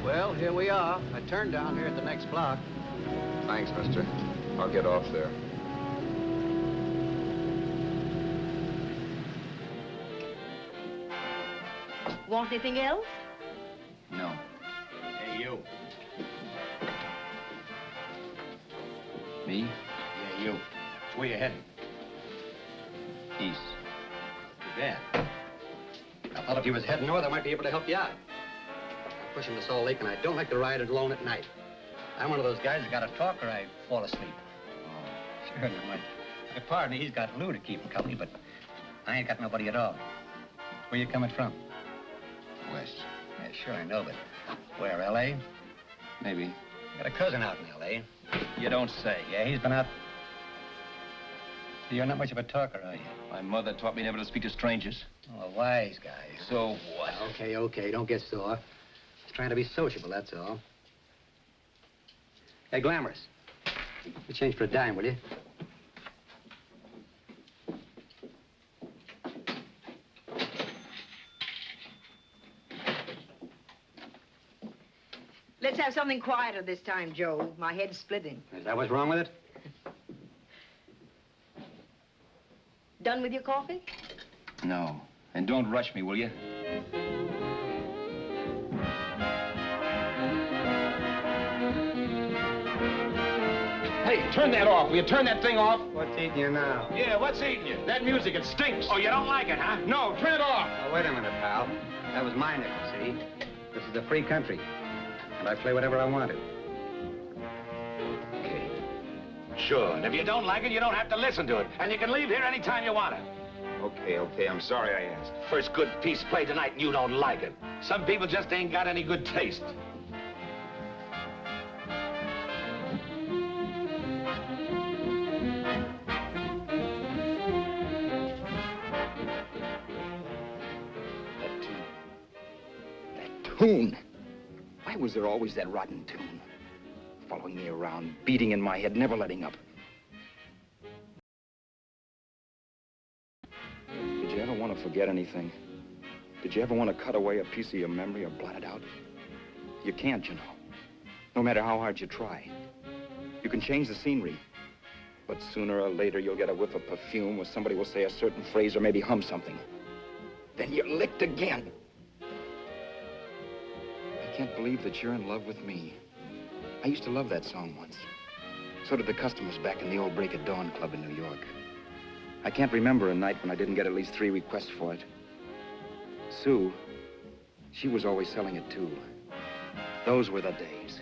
Well, here we are. I turned down here at the next block. Thanks, mister. I'll get off there. Want anything else? No. Hey, you. Me? Yeah, you. Which way you heading? East. Too bad. I thought if you was heading north, I might be able to help you out. I'm pushing the Salt Lake, and I don't like to ride it alone at night. I'm one of those guys that got to talk or I fall asleep. Oh. Sure, no, my partner, he's got Lou to keep him company, but I ain't got nobody at all. Where you coming from? West. Yeah, sure, I know, but where, L.A.? Maybe. Got a cousin out in L.A. You don't say. Yeah, he's been out. You're not much of a talker, are you? My mother taught me never to speak to strangers. Oh, a wise guy. So what? Okay, okay, don't get sore. Just trying to be sociable, that's all. Hey, Glamorous. You change for a dime, will you? Let's have something quieter this time, Joe. My head's splitting. Is that what's wrong with it? Done with your coffee? No. And don't rush me, will you? Hey, turn that off. Will you turn that thing off? What's eating you now? Yeah, what's eating you? That music, it stinks. Oh, you don't like it, huh? No, turn it off. Oh, wait a minute, pal. That was my nickel, see? This is a free country. And I play whatever I wanted. Okay. Sure, and if you don't like it, you don't have to listen to it. And you can leave here anytime you want it. Okay, I'm sorry I asked. First good piece played tonight and you don't like it. Some people just ain't got any good taste. That tune. Why was there always that rotten tune? Following me around, beating in my head, never letting up. Did you ever want to forget anything? Did you ever want to cut away a piece of your memory or blot it out? You can't, you know. No matter how hard you try. You can change the scenery, but sooner or later you'll get a whiff of perfume or somebody will say a certain phrase or maybe hum something. Then you're licked again. I can't believe that you're in love with me. I used to love that song once. So did the customers back in the old Break of Dawn Club in New York. I can't remember a night when I didn't get at least 3 requests for it. Sue, she was always selling it too. Those were the days.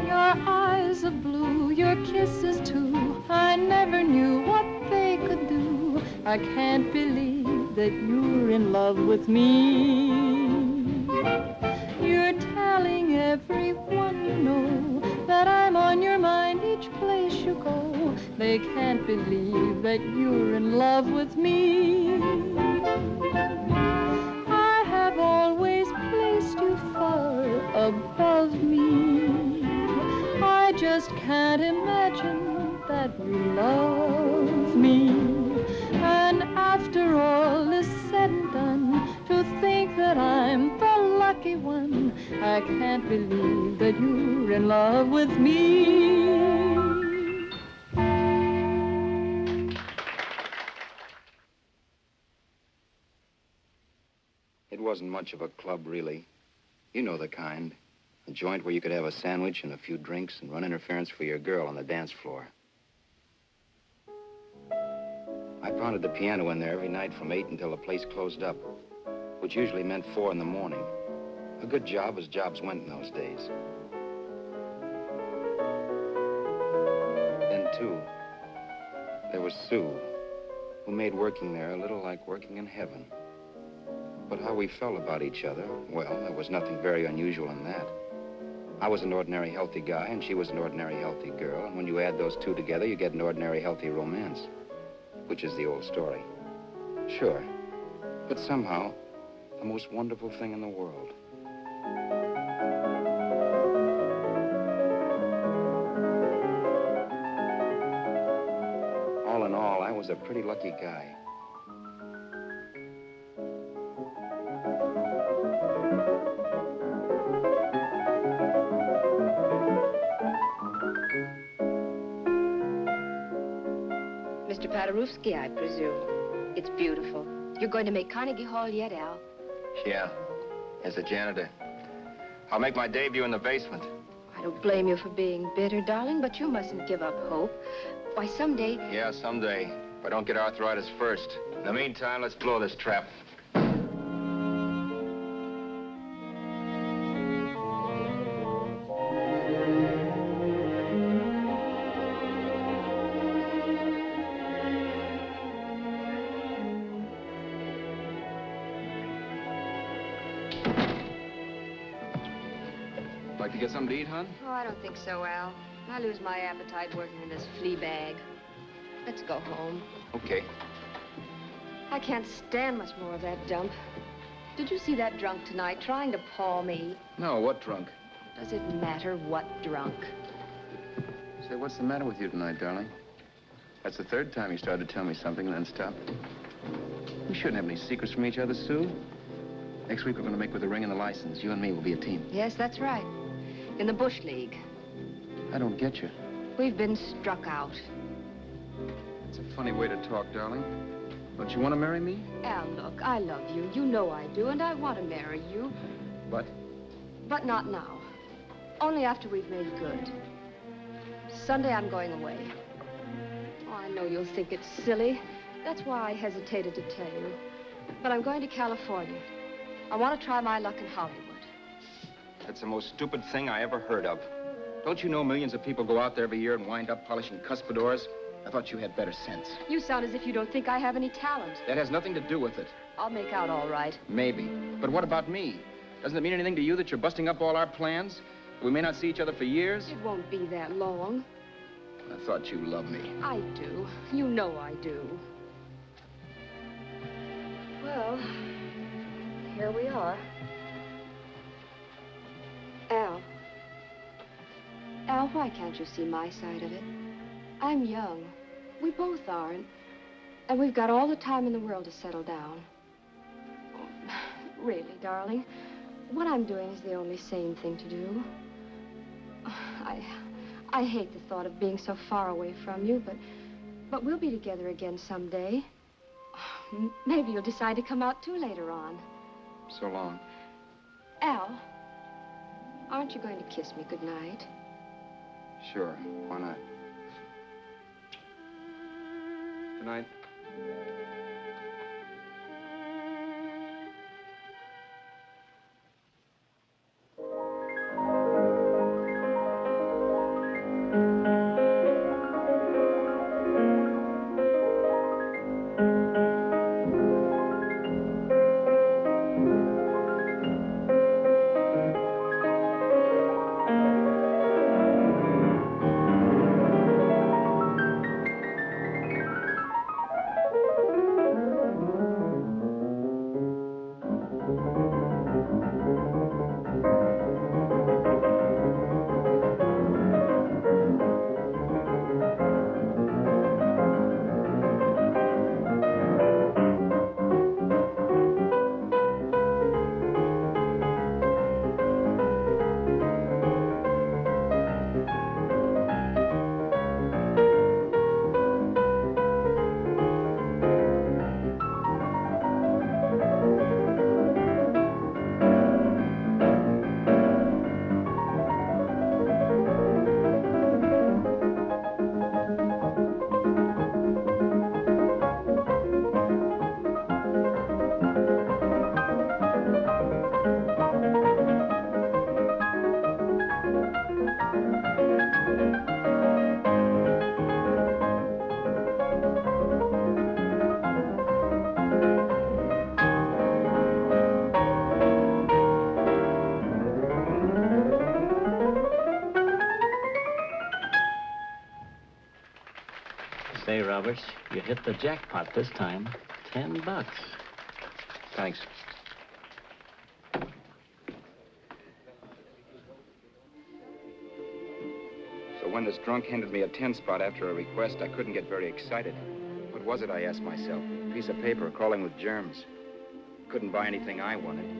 Your eyes of blue, your kisses too, I never knew I can't believe that you're in love with me. You're telling everyone you know that I'm on your mind each place you go. They can't believe that you're in love with me. I have always placed you far above me. I just can't imagine that you love me. And after all is said and done, to think that I'm the lucky one, I can't believe that you're in love with me. It wasn't much of a club, really. You know the kind. A joint where you could have a sandwich and a few drinks and run interference for your girl on the dance floor. I pounded the piano in there every night from 8 until the place closed up, which usually meant 4 in the morning. A good job as jobs went in those days. Then, too, there was Sue, who made working there a little like working in heaven. But how we felt about each other, well, there was nothing very unusual in that. I was an ordinary healthy guy, and she was an ordinary healthy girl, and when you add those two together, you get an ordinary healthy romance, which is the old story. Sure, but somehow, the most wonderful thing in the world. All in all, I was a pretty lucky guy. Mr. Paderewski, I presume. It's beautiful. You're going to make Carnegie Hall yet, Al? Yeah, as a janitor. I'll make my debut in the basement. I don't blame you for being bitter, darling, but you mustn't give up hope. Why, someday... Yeah, someday. If I don't get arthritis first. In the meantime, let's blow this trap. Like to get something to eat, hon? Oh, I don't think so, Al. I lose my appetite working in this flea bag. Let's go home. Okay. I can't stand much more of that dump. Did you see that drunk tonight trying to paw me? No, what drunk? Does it matter what drunk? Say, what's the matter with you tonight, darling? That's the third time you started to tell me something and then stopped. We shouldn't have any secrets from each other, Sue. Next week, we're going to make with the ring and the license. You and me will be a team. Yes, that's right. In the Bush League. I don't get you. We've been struck out. It's a funny way to talk, darling. Don't you want to marry me? Al, look, I love you. You know I do, and I want to marry you. But? But not now. Only after we've made good. Sunday, I'm going away. Oh, I know you'll think it's silly. That's why I hesitated to tell you. But I'm going to California. I want to try my luck in Hollywood. That's the most stupid thing I ever heard of. Don't you know millions of people go out there every year and wind up polishing cuspidors? I thought you had better sense. You sound as if you don't think I have any talent. That has nothing to do with it. I'll make out all right. Maybe. But what about me? Doesn't it mean anything to you that you're busting up all our plans? We may not see each other for years? It won't be that long. I thought you loved me. I do. You know I do. Well, here we are. Al. Al, why can't you see my side of it? I'm young. We both are, and we've got all the time in the world to settle down. Really, darling, what I'm doing is the only sane thing to do. I hate the thought of being so far away from you, but we'll be together again someday. Maybe you'll decide to come out too later on. So long. Al, aren't you going to kiss me goodnight? Sure. Why not? Good night. say, Roberts, you hit the jackpot this time. $10. Thanks. So when this drunk handed me a 10 spot after a request, I couldn't get very excited. What was it, I asked myself? A piece of paper crawling with germs. Couldn't buy anything I wanted.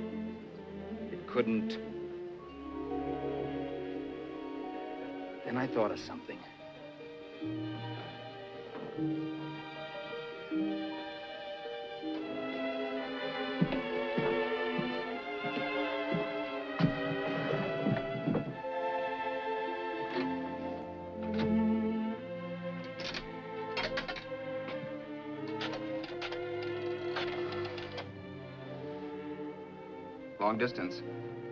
It couldn't... Then I thought of something. Long distance.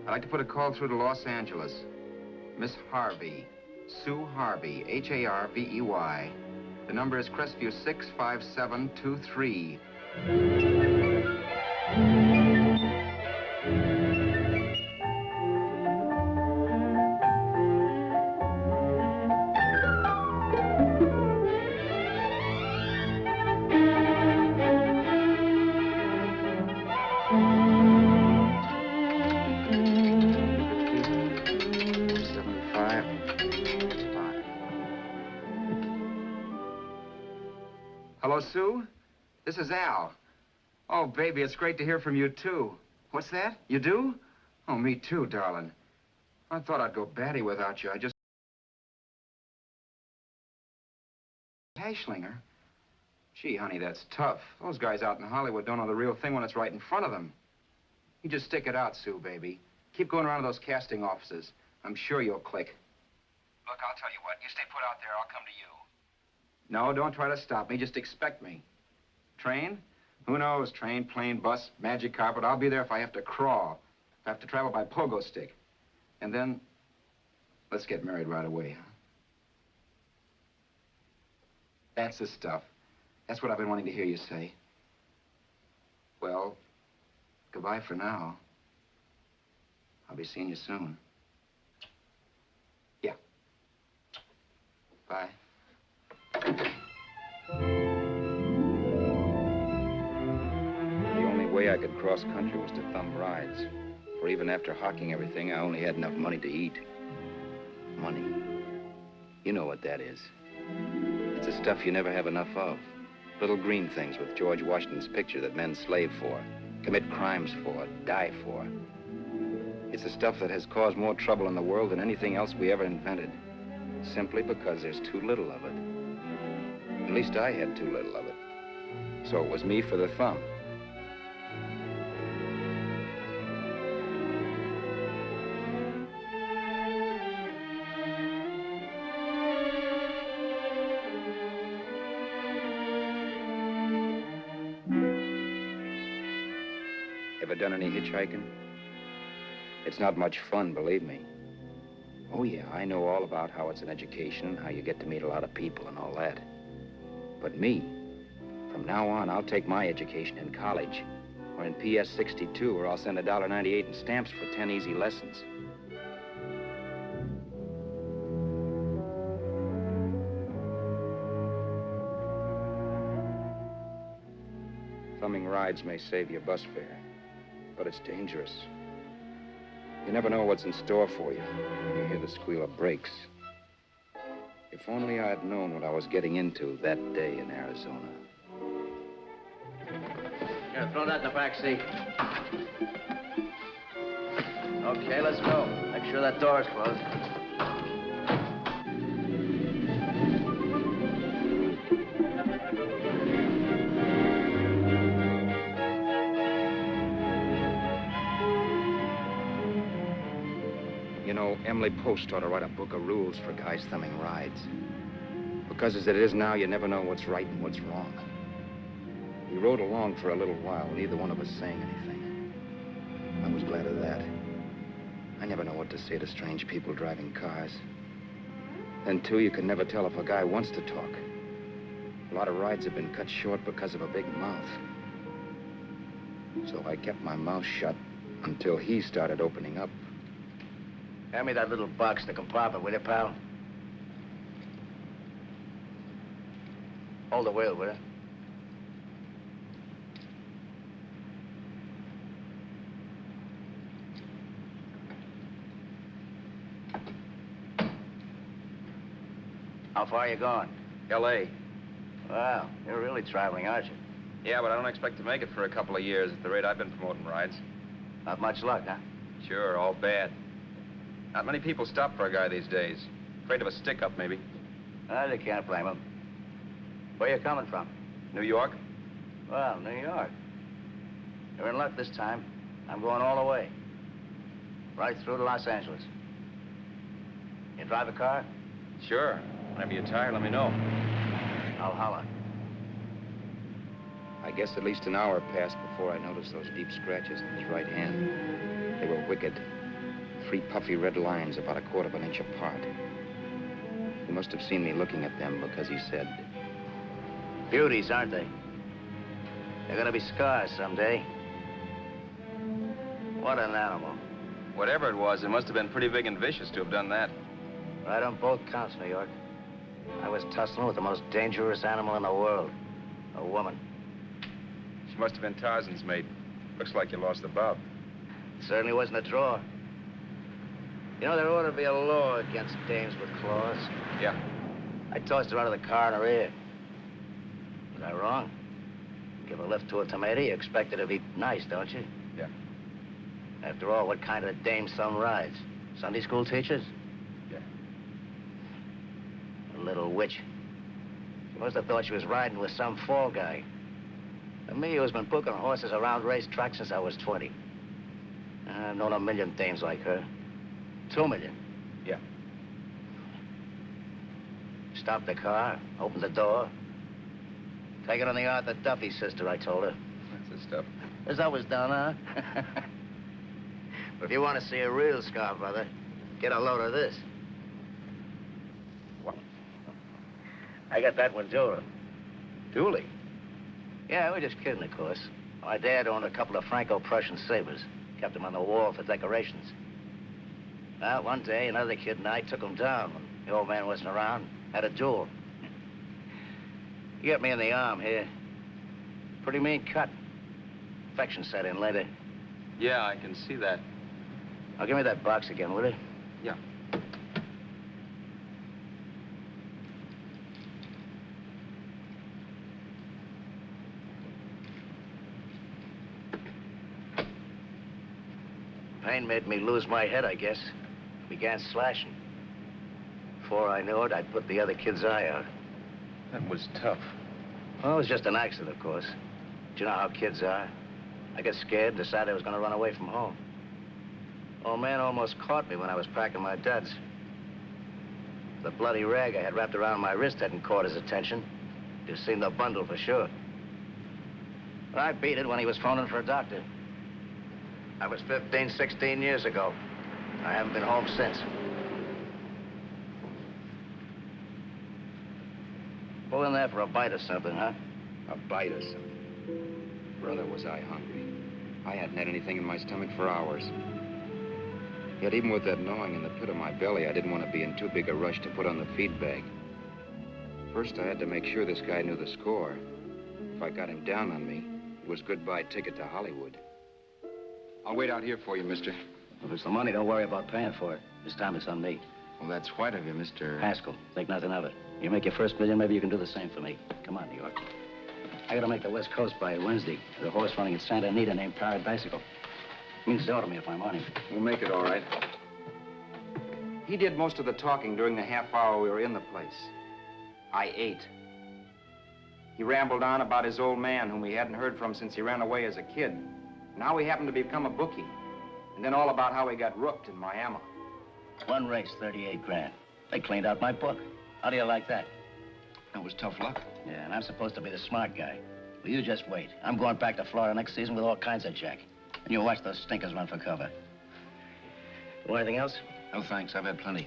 I'd like to put a call through to Los Angeles. Miss Harvey. Sue Harvey, Harvey. The number is Crestview 65723. Hello, Sue? This is Al. Oh, baby, it's great to hear from you, too. What's that? You do? Oh, me too, darling. I thought I'd go batty without you. I just... Hashlinger? Gee, honey, that's tough. Those guys out in Hollywood don't know the real thing when it's right in front of them. You just stick it out, Sue, baby. Keep going around to those casting offices. I'm sure you'll click. Look, I'll tell you what. You stay put out there, I'll come to you. No, don't try to stop me. Just expect me. Train? Who knows? Train, plane, bus, magic carpet. I'll be there if I have to crawl. If I have to travel by pogo stick. And then, let's get married right away, huh? That's the stuff. That's what I've been wanting to hear you say. Well, goodbye for now. I'll be seeing you soon. Yeah. Bye. The only way I could cross country was to thumb rides. For even after hawking everything, I only had enough money to eat. Money. You know what that is. It's the stuff you never have enough of. Little green things with George Washington's picture that men slave for, commit crimes for, die for. It's the stuff that has caused more trouble in the world than anything else we ever invented. Simply because there's too little of it. At least I had too little of it. So it was me for the thumb. Ever done any hitchhiking? It's not much fun, believe me. Oh, yeah, I know all about how it's an education and how you get to meet a lot of people and all that. But me, from now on, I'll take my education in college or in PS 62, or I'll send $1.98 in stamps for 10 easy lessons. Thumbing rides may save you bus fare, but it's dangerous. You never know what's in store for you when you hear the squeal of brakes. If only I had known what I was getting into that day in Arizona. Here, throw that in the back seat. Okay, let's go. Make sure that door's closed. You know, Emily Post ought to write a book of rules for guys thumbing rides. Because as it is now, you never know what's right and what's wrong. We rode along for a little while, neither one of us saying anything. I was glad of that. I never know what to say to strange people driving cars. Then, too, you can never tell if a guy wants to talk. A lot of rides have been cut short because of a big mouth. So I kept my mouth shut until he started opening up. Hand me that little box in the compartment, will you, pal? Hold the wheel, will you? How far are you going? L.A. Well, you're really traveling, aren't you? Yeah, but I don't expect to make it for a couple of years at the rate I've been promoting rides. Not much luck, huh? Sure, all bad. Not many people stop for a guy these days. Afraid of a stick-up, maybe. Well, you can't blame him. Where you coming from? New York? Well, New York. You're in luck this time. I'm going all the way. Right through to Los Angeles. You drive a car? Sure. Whenever you're tired, let me know. I'll holler. I guess at least an hour passed before I noticed those deep scratches in his right hand. They were wicked. 3 puffy red lines about 1/4 of an inch apart. He must have seen me looking at them because he said, Beauties, aren't they? They're gonna be scars someday. What an animal. Whatever it was, it must have been pretty big and vicious to have done that. Right on both counts, New York. I was tussling with the most dangerous animal in the world. A woman. She must have been Tarzan's mate. Looks like you lost the bob. Certainly wasn't a draw. You know, there ought to be a law against dames with claws. Yeah. I tossed her out of the car in her ear. Was I wrong? Give a lift to a tomato, you expect her to be nice, don't you? Yeah. After all, what kind of a dame some rides? Sunday school teachers? Yeah. A little witch. She must have thought she was riding with some fall guy. And me, who's been booking horses around racetracks since I was 20. I've known a million dames like her. 2 million. Yeah. Stopped the car, opened the door. Take it on the Arthur Duffy sister, I told her. That's the stuff. As I was done, huh? But if you want to see a real scar, brother, get a load of this. What? I got that one, too. Dooley? Yeah, we're just kidding, of course. My dad owned a couple of Franco-Prussian sabers. Kept them on the wall for decorations. Well, one day, another kid and I took them down when the old man wasn't around. Had a duel. He got me in the arm here. Pretty mean cut. Infection set in later. Yeah, I can see that. Now, give me that box again, will you? Yeah. Pain made me lose my head, I guess. Began slashing. Before I knew it, I'd put the other kid's eye out. That was tough. Well, it was just an accident, of course. But you know how kids are. I got scared, decided I was going to run away from home. Old man almost caught me when I was packing my duds. The bloody rag I had wrapped around my wrist hadn't caught his attention. You've seen the bundle for sure. But I beat it when he was phoning for a doctor. That was 15, 16 years ago. I haven't been home since. Pull in there for a bite or something, huh? a bite or something. Brother, was I hungry. I hadn't had anything in my stomach for hours. Yet even with that gnawing in the pit of my belly, I didn't want to be in too big a rush to put on the feed bag. First, I had to make sure this guy knew the score. If I got him down on me, it was goodbye ticket to Hollywood. I'll wait out here for you, mister. If it's the money, don't worry about paying for it. This time it's on me. Well, that's white of you, Mr. Haskell, think nothing of it. You make your first million, maybe you can do the same for me. Come on, New York. I gotta make the West Coast by Wednesday. There's a horse running at Santa Anita named Paradiesical. Means dough to me if I'm on him. We'll make it all right. He did most of the talking during the half hour we were in the place. I ate. He rambled on about his old man, whom we hadn't heard from since he ran away as a kid. And how he happened to become a bookie. And then all about how he got rooked in Miami. One race, 38 grand. They cleaned out my book. How do you like that? That was tough luck. Yeah, and I'm supposed to be the smart guy. Well, you just wait. I'm going back to Florida next season with all kinds of jack. And you watch those stinkers run for cover. Want anything else? No, thanks. I've had plenty.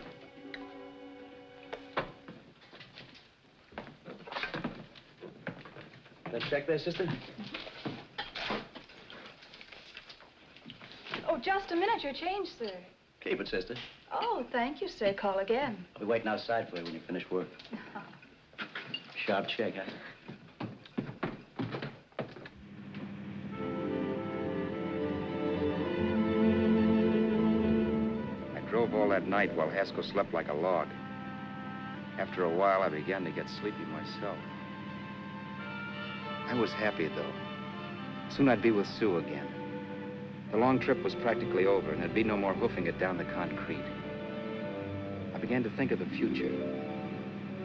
That check there, sister? Oh, just a minute. Your change, sir. Keep it, sister. Oh, thank you, sir. Call again. I'll be waiting outside for you when you finish work. Sharp check, huh? drove all that night while Haskell slept like a log. After a while, I began to get sleepy myself. I was happy, though. Soon I'd be with Sue again. The long trip was practically over, and there'd be no more hoofing it down the concrete. I began to think of the future,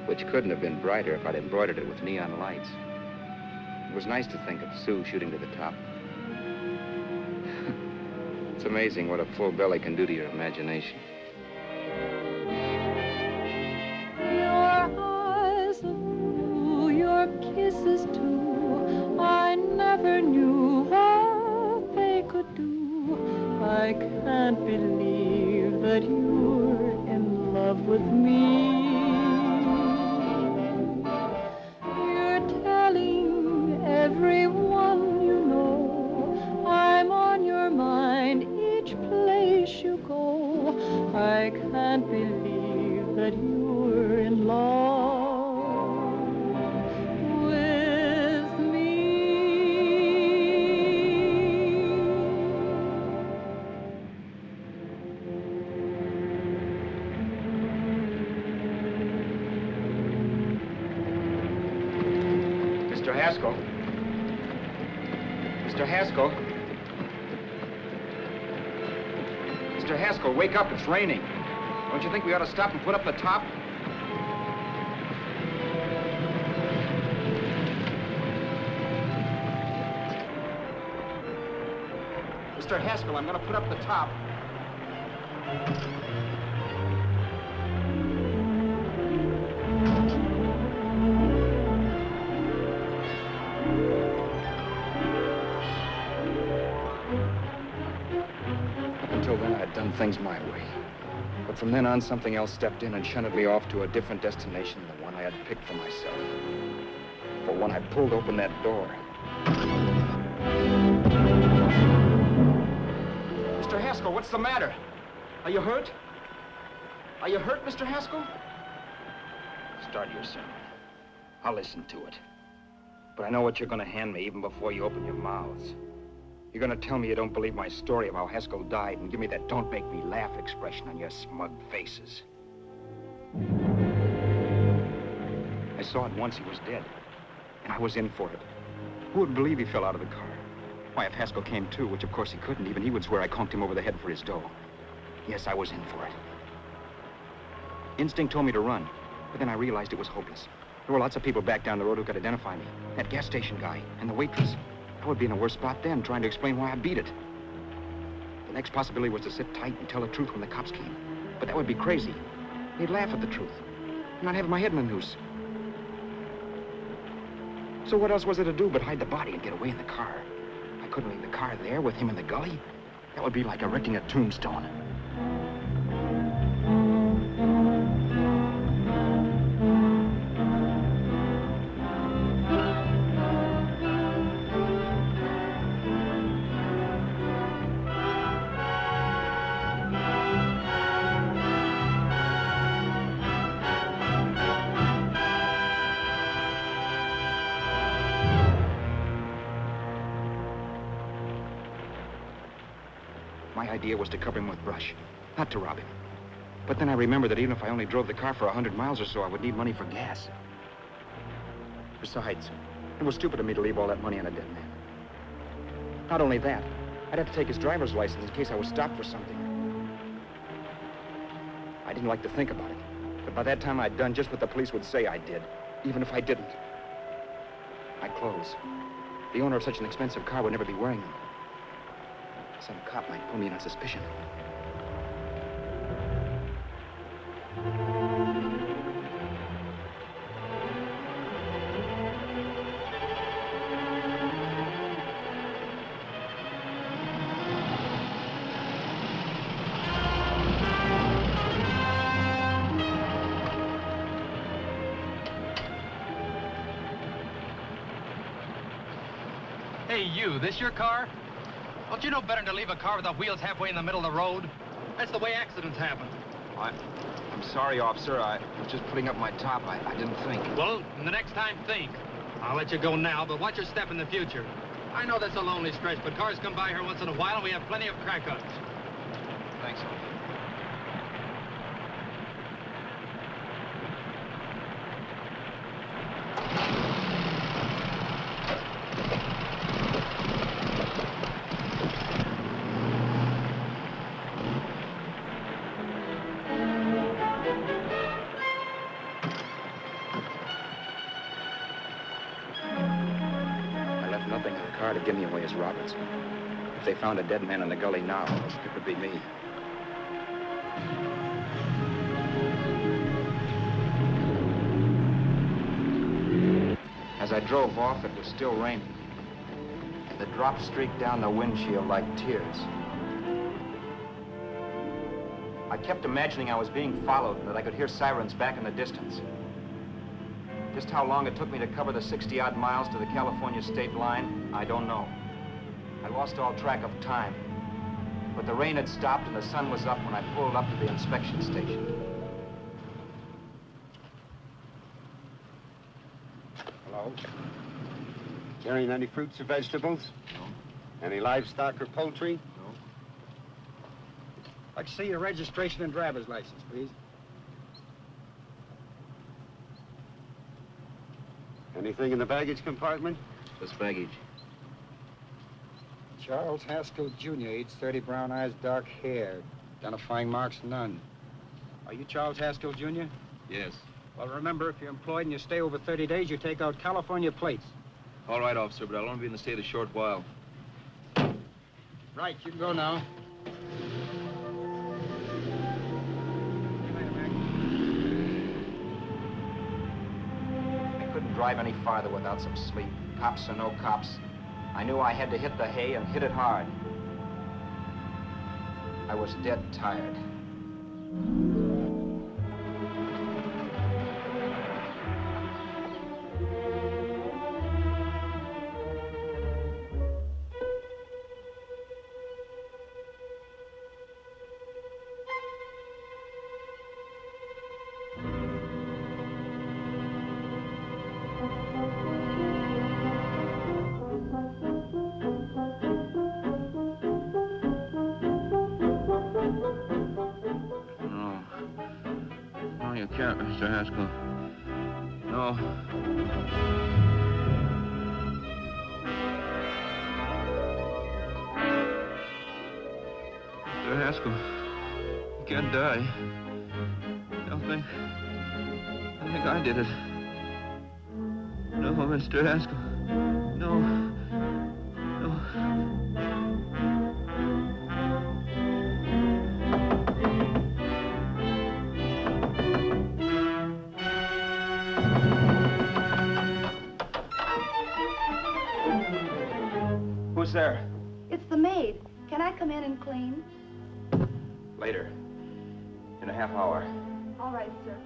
which couldn't have been brighter if I'd embroidered it with neon lights. It was nice to think of Sue shooting to the top. It's amazing what a full belly can do to your imagination. Your eyes of blue, your kisses too, I never knew what they could do. I can't believe that you're in love with me. You're telling everyone you know I'm on your mind each place you go. I can't believe that you're in love with me. Mr. Haskell. Mr. Haskell. Mr. Haskell, wake up. It's raining. Don't you think we ought to stop and put up the top? Mr. Haskell, I'm going to put up the top. Until then, I'd done things my way. But from then on, something else stepped in and shunted me off to a different destination than the one I had picked for myself. For when I pulled open that door... Mr. Haskell, what's the matter? Are you hurt? Are you hurt, Mr. Haskell? Start your sermon. I'll listen to it. But I know what you're going to hand me even before you open your mouths. You're going to tell me you don't believe my story of how Haskell died and give me that don't make me laugh expression on your smug faces. I saw at once he was dead, and I was in for it. Who would believe he fell out of the car? Why, if Haskell came too, which of course he couldn't, even he would swear I conked him over the head for his dough. Yes, I was in for it. Instinct told me to run, but then I realized it was hopeless. There were lots of people back down the road who could identify me. That gas station guy and the waitress. I would be in a worse spot then, trying to explain why I beat it. The next possibility was to sit tight and tell the truth when the cops came. But that would be crazy. They'd laugh at the truth. And I'd have my head in a noose. So what else was there to do but hide the body and get away in the car? I couldn't leave the car there with him in the gully. That would be like erecting a tombstone. My idea was to cover him with brush, not to rob him. But then I remembered that even if I only drove the car for 100 miles or so, I would need money for gas. Besides, it was stupid of me to leave all that money on a dead man. Not only that, I'd have to take his driver's license in case I was stopped for something. I didn't like to think about it, but by that time I'd done just what the police would say I did, even if I didn't. My clothes. The owner of such an expensive car would never be wearing them. Some cop might pull me in on suspicion. Hey, you, this your car? Don't you know better than to leave a car with the wheels halfway in the middle of the road? That's the way accidents happen. I'm sorry, officer. I was just putting up my top. I didn't think. Well, the next time, think. I'll let you go now, but watch your step in the future. I know that's a lonely stretch, but cars come by here once in a while, and we have plenty of crack-ups. Thanks, officer. could give me away as Roberts. If they found a dead man in the gully now, it would be me. As I drove off, it was still raining. The drops streaked down the windshield like tears. I kept imagining I was being followed and that I could hear sirens back in the distance. Just how long it took me to cover the 60-odd miles to the California state line, I don't know. I lost all track of time. But the rain had stopped and the sun was up when I pulled up to the inspection station. Hello? Carrying any fruits or vegetables? No. Any livestock or poultry? No. I'd like to see your registration and driver's license, please. Anything in the baggage compartment? Just baggage. Charles Haskell, Jr., age 30, brown eyes, dark hair. Identifying marks, none. Are you Charles Haskell, Jr.? Yes. Well, remember, if you're employed and you stay over 30 days, you take out California plates. All right, officer, but I'll only be in the state a short while. Right, you can go now. I couldn't drive any farther without some sleep. Cops or no cops, I knew I had to hit the hay and hit it hard. I was dead tired. No, you can't, Mr. Haskell. No. Mr. Haskell, you can't die. Don't think I did it. No, Mr. Haskell. No. No. Who's there? It's the maid. Can I come in and clean? Later. In a half hour. All right, sir.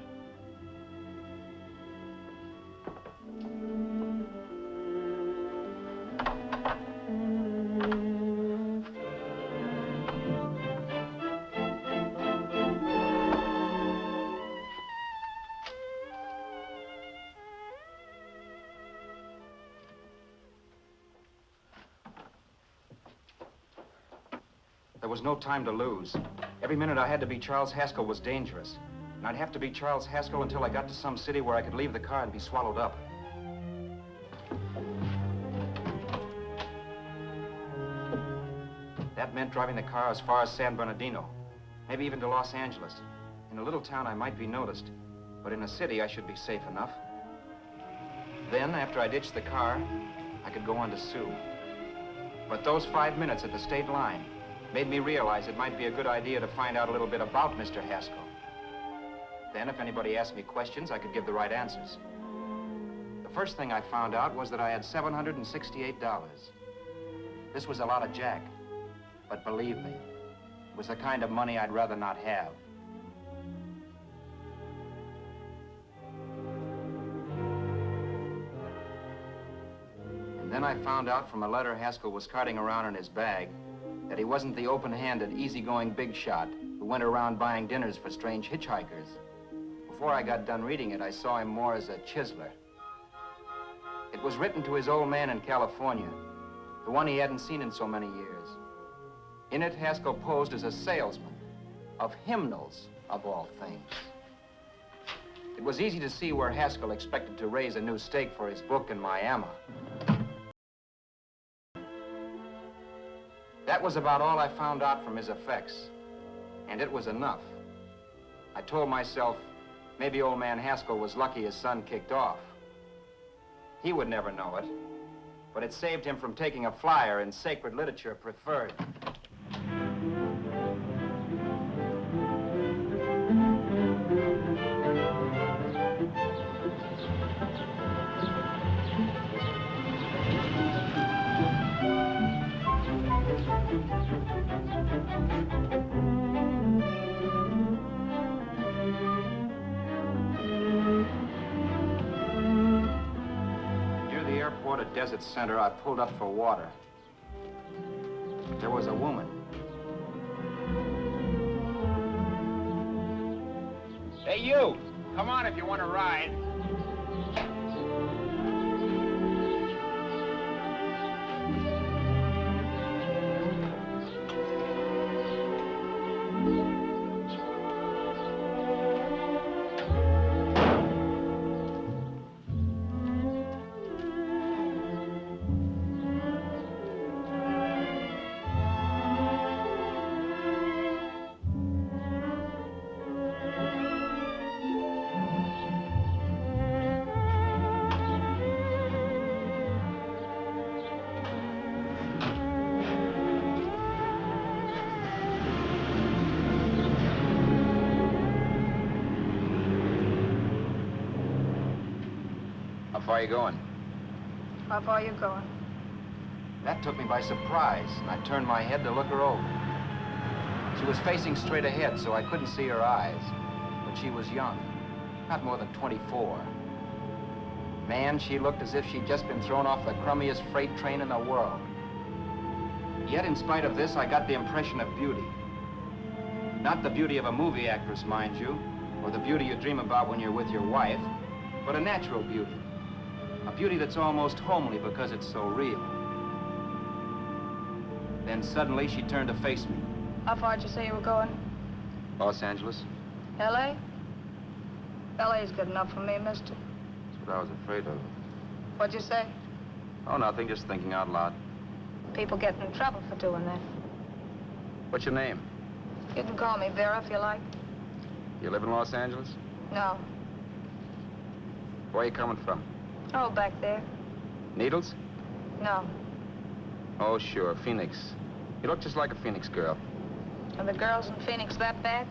There was no time to lose. Every minute I had to be Charles Haskell was dangerous. And I'd have to be Charles Haskell until I got to some city where I could leave the car and be swallowed up. That meant driving the car as far as San Bernardino, maybe even to Los Angeles. In a little town, I might be noticed, but in a city, I should be safe enough. Then, after I ditched the car, I could go on to Sue. But those 5 minutes at the state line made me realize it might be a good idea to find out a little bit about Mr. Haskell. Then, if anybody asked me questions, I could give the right answers. The first thing I found out was that I had $768. This was a lot of jack, but believe me, it was the kind of money I'd rather not have. And then I found out from a letter Haskell was carting around in his bag that he wasn't the open-handed, easygoing big shot who went around buying dinners for strange hitchhikers. Before I got done reading it, I saw him more as a chiseler. It was written to his old man in California, the one he hadn't seen in so many years. In it, Haskell posed as a salesman of hymnals, of all things. It was easy to see where Haskell expected to raise a new stake for his book in Miami. That was about all I found out from his effects, and it was enough. I told myself, maybe old man Haskell was lucky his son kicked off. He would never know it, but it saved him from taking a flyer in sacred literature preferred. At Desert Center, I pulled up for water. There was a woman. Hey, you! Come on if you want to ride. How far are you going? How far are you going? That took me by surprise, and I turned my head to look her over. She was facing straight ahead, so I couldn't see her eyes. But she was young, not more than 24. Man, she looked as if she'd just been thrown off the crummiest freight train in the world. Yet, in spite of this, I got the impression of beauty. Not the beauty of a movie actress, mind you, or the beauty you dream about when you're with your wife, but a natural beauty. A beauty that's almost homely because it's so real. Then suddenly she turned to face me. How far did you say you were going? Los Angeles? L.A.? L.A.'s good enough for me, mister. That's what I was afraid of. What'd you say? Oh, nothing, just thinking out loud. People get in trouble for doing that. What's your name? You can call me Vera if you like. You live in Los Angeles? No. Where are you coming from? Oh, back there. Needles? No. Oh, sure, Phoenix. You look just like a Phoenix girl. Are the girls in Phoenix that bad?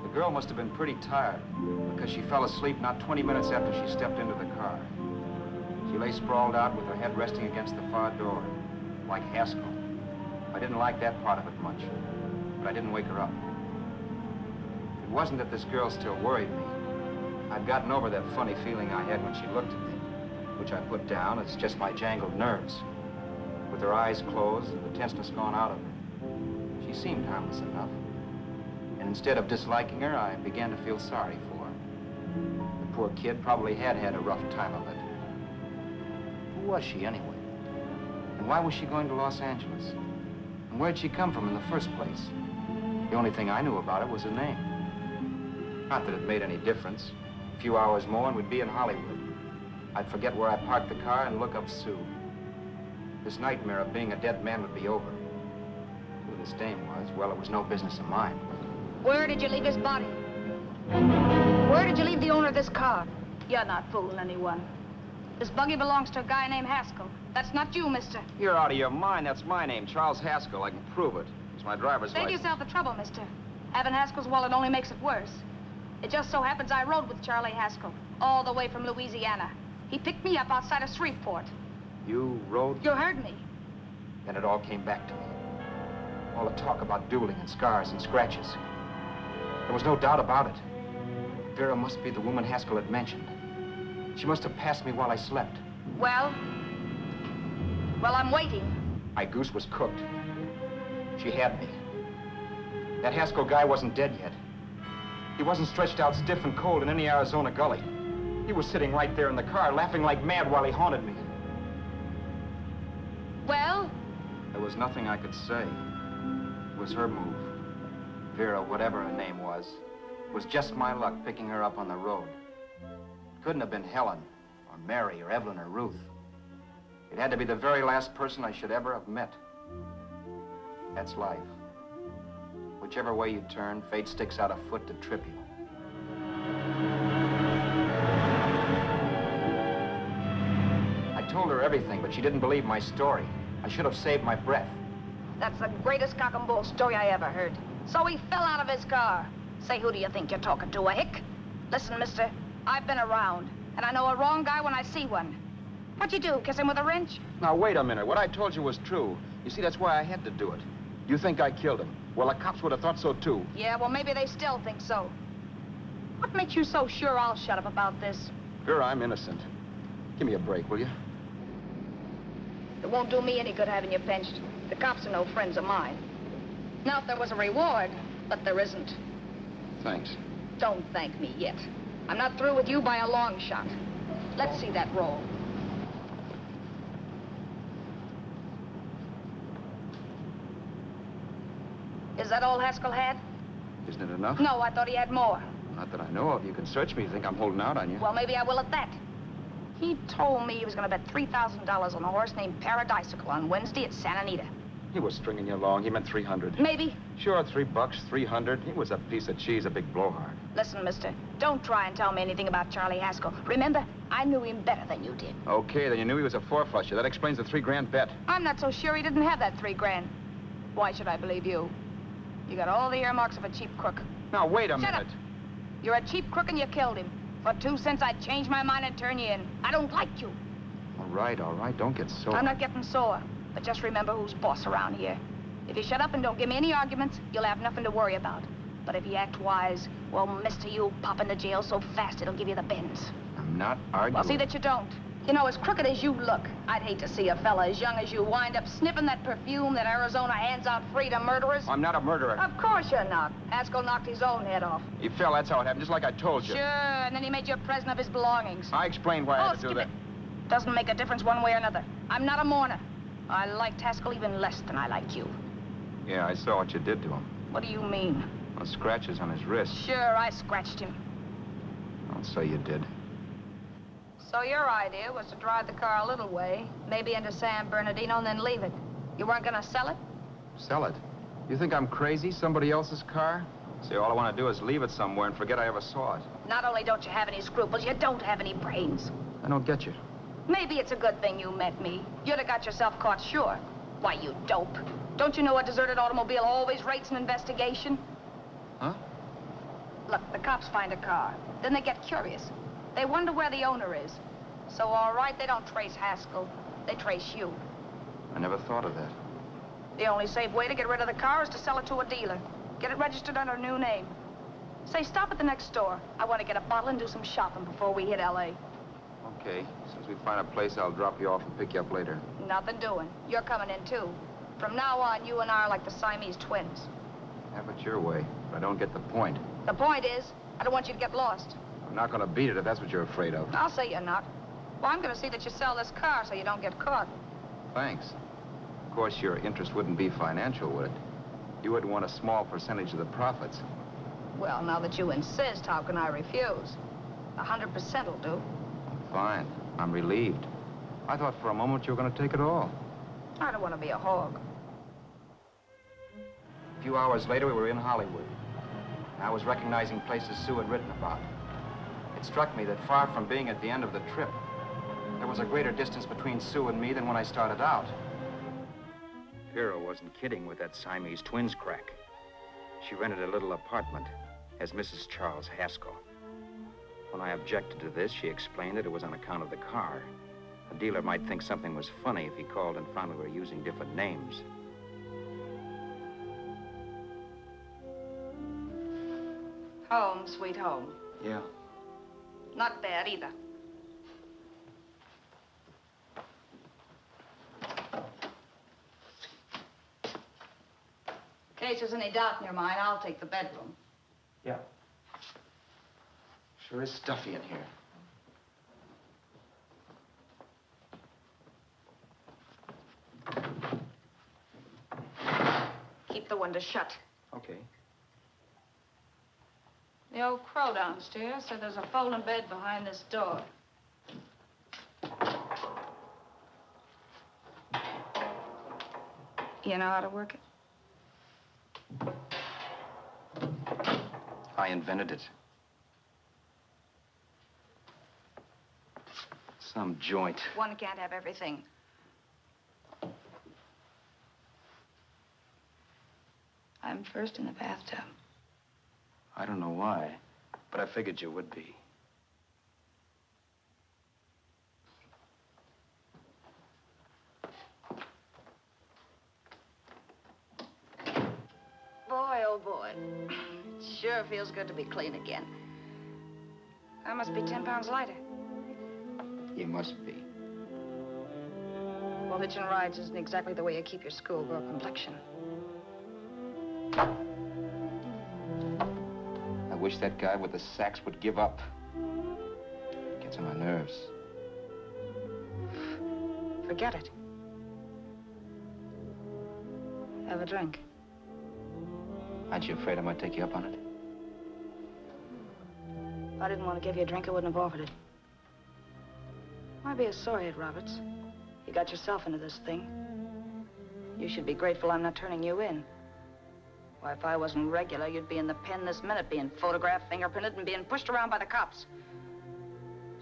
The girl must have been pretty tired, because she fell asleep not 20 minutes after she stepped into the car. She lay sprawled out with her head resting against the far door, like Haskell. I didn't like that part of it much, but I didn't wake her up. It wasn't that this girl still worried me. I'd gotten over that funny feeling I had when she looked at me, which I put down as just my jangled nerves. With her eyes closed and the tenseness gone out of her, she seemed harmless enough. And instead of disliking her, I began to feel sorry for her. The poor kid probably had had a rough time of it. Who was she, anyway? And why was she going to Los Angeles? And where'd she come from in the first place? The only thing I knew about her was her name. Not that it made any difference. A few hours more and we'd be in Hollywood. I'd forget where I parked the car and look up Sue. This nightmare of being a dead man would be over. Who this dame was, well, it was no business of mine. Where did you leave his body? Where did you leave the owner of this car? You're not fooling anyone. This buggy belongs to a guy named Haskell. That's not you, mister. You're out of your mind. That's my name, Charles Haskell. I can prove it. It's my driver's Save license. yourself the trouble, mister. Having Haskell's wallet only makes it worse. It just so happens I rode with Charlie Haskell, all the way from Louisiana. He picked me up outside of Shreveport. You rode? You heard me. Then it all came back to me. All the talk about dueling and scars and scratches. There was no doubt about it. Vera must be the woman Haskell had mentioned. She must have passed me while I slept. Well, I'm waiting. My goose was cooked. She had me. That Haskell guy wasn't dead yet. He wasn't stretched out stiff and cold in any Arizona gully. He was sitting right there in the car, laughing like mad while he haunted me. Well? There was nothing I could say. It was her move. Vera, whatever her name was just my luck picking her up on the road. It couldn't have been Helen, or Mary, or Evelyn, or Ruth. It had to be the very last person I should ever have met. That's life. Whichever way you turn, fate sticks out a foot to trip you. I told her her everything, but she didn't believe my story. I should have saved my breath. That's the greatest cock and bull story I ever heard. So he fell out of his car. Say, who do you think you're talking to, a hick? Listen, mister, I've been around, and I know a wrong guy when I see one. What'd you do, kiss him with a wrench? Now, wait a minute. What I told you was true. You see, that's why I had to do it. You think I killed him? Well, the cops would have thought so, too. Yeah, well, maybe they still think so. What makes you so sure I'll shut up about this? Girl, I'm innocent. Give me a break, will you? It won't do me any good having you pinched. The cops are no friends of mine. Now, if there was a reward, but there isn't. Thanks. Don't thank me yet. I'm not through with you by a long shot. Let's see that roll. Is that all Haskell had? Isn't it enough? No, I thought he had more. Not that I know of. You can search me if you think I'm holding out on you. Well, maybe I will at that. He told me he was going to bet $3,000 on a horse named Paradisical on Wednesday at Santa Anita. He was stringing you along. He meant 300. Maybe. Sure, $3, 300. He was a piece of cheese, a big blowhard. Listen, mister, don't try and tell me anything about Charlie Haskell. Remember, I knew him better than you did. Okay, then you knew he was a four-flusher. That explains the $3 bet. I'm not so sure he didn't have that $3,000. Why should I believe you? You got all the earmarks of a cheap crook. Now, wait a Shut minute. up. You're a cheap crook and you killed him. For 2 cents, I'd change my mind and turn you in. I don't like you. All right. Don't get sore. I'm not getting sore. But just remember who's boss around here. If you shut up and don't give me any arguments, you'll have nothing to worry about. But if you act wise, well, mister, you'll pop into jail so fast it'll give you the bends. I'm not arguing. Well, see that you don't. You know, as crooked as you look, I'd hate to see a fella as young as you wind up sniffing that perfume that Arizona hands out free to murderers. I'm not a murderer. Of course you're not. Haskell knocked his own head off. He fell, that's how it happened, just like I told you. Sure, and then he made you a present of his belongings. I explained why I had to do skip that. it. Doesn't make a difference one way or another. I'm not a mourner. I liked Haskell even less than I like you. Yeah, I saw what you did to him. What do you mean? Well, scratches on his wrist. Sure, I scratched him. I'll say you did. So your idea was to drive the car a little way, maybe into San Bernardino, and then leave it. You weren't gonna sell it? Sell it? You think I'm crazy? Somebody else's car? See, all I want to do is leave it somewhere and forget I ever saw it. Not only don't you have any scruples, you don't have any brains. I don't get you. Maybe it's a good thing you met me. You'd have got yourself caught, sure. Why, you dope. Don't you know a deserted automobile always rates an investigation? Huh? Look, the cops find a car. Then they get curious. They wonder where the owner is. So, all right, they don't trace Haskell. They trace you. I never thought of that. The only safe way to get rid of the car is to sell it to a dealer. Get it registered under a new name. Say, stop at the next store. I want to get a bottle and do some shopping before we hit L.A. Okay. As soon as we find a place, I'll drop you off and pick you up later. Nothing doing. You're coming in, too. From now on, you and I are like the Siamese twins. Have it your way, but I don't get the point. The point is, I don't want you to get lost. I'm not going to beat it if that's what you're afraid of. I'll say you're not. Well, I'm going to see that you sell this car so you don't get caught. Thanks. Of course, your interest wouldn't be financial, would it? You would want a small percentage of the profits. Well, now that you insist, how can I refuse? 100% will do. Fine. I'm relieved. I thought for a moment you were going to take it all. I don't want to be a hog. A few hours later, we were in Hollywood. I was recognizing places Sue had written about. It struck me that far from being at the end of the trip, there was a greater distance between Sue and me than when I started out. Vera wasn't kidding with that Siamese twins crack. She rented a little apartment as Mrs. Charles Haskell. When I objected to this, she explained that it was on account of the car. A dealer might think something was funny if he called and found we were using different names. Home, sweet home. Yeah. Not bad either. In case there's any doubt in your mind, I'll take the bedroom. Yeah. Sure is stuffy in here. Keep the window shut. Okay. The old crow downstairs said there's a folding bed behind this door. You know how to work it? I invented it. Some joint. One can't have everything. I'm first in the bathtub. I don't know why, but I figured you would be. Boy, oh boy. It sure feels good to be clean again. I must be 10 pounds lighter. You must be. Well, hitching rides isn't exactly the way you keep your schoolgirl complexion. I wish that guy with the sax would give up. Gets on my nerves. Forget it. Have a drink. Aren't you afraid I might take you up on it? If I didn't want to give you a drink, I wouldn't have offered it. Why be a sorehead, Roberts? You got yourself into this thing. You should be grateful I'm not turning you in. Why, if I wasn't regular, you'd be in the pen this minute, being photographed, fingerprinted, and being pushed around by the cops.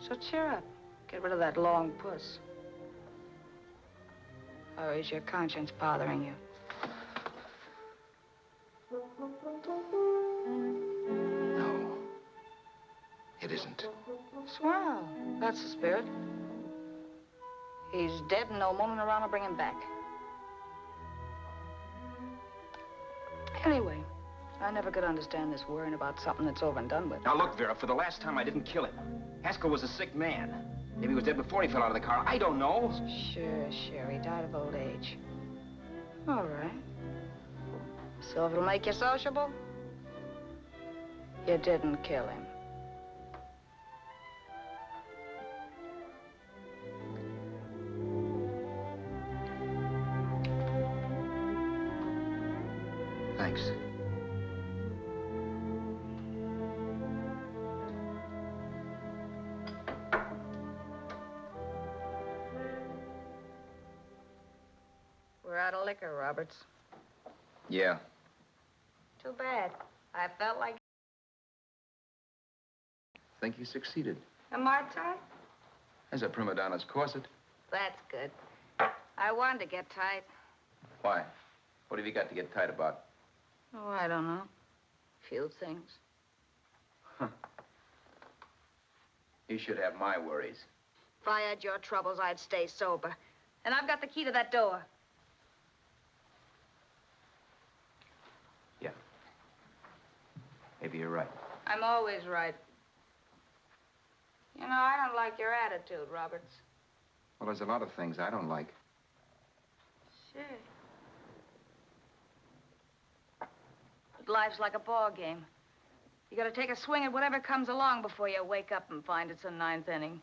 So cheer up. Get rid of that long puss. Or is your conscience bothering you? No. It isn't. Swell. That's the spirit. He's dead and no moaning around will bring him back. Anyway, I never could understand this worrying about something that's over and done with. Now look, Vera, for the last time I didn't kill him. Haskell was a sick man. Maybe he was dead before he fell out of the car. I don't know. Sure, he died of old age. All right. So if it'll make you sociable, you didn't kill him. Thanks. We're out of liquor, Roberts. Yeah. Too bad. I felt like... Think you succeeded. Am I tight? As a prima donna's corset. That's good. I wanted to get tight. Why? What have you got to get tight about? Oh, I don't know. Few things. Huh. You should have my worries. If I had your troubles, I'd stay sober. And I've got the key to that door. Yeah. Maybe you're right. I'm always right. You know, I don't like your attitude, Roberts. Well, there's a lot of things I don't like. Sure. But life's like a ball game. You gotta take a swing at whatever comes along before you wake up and find it's the ninth inning.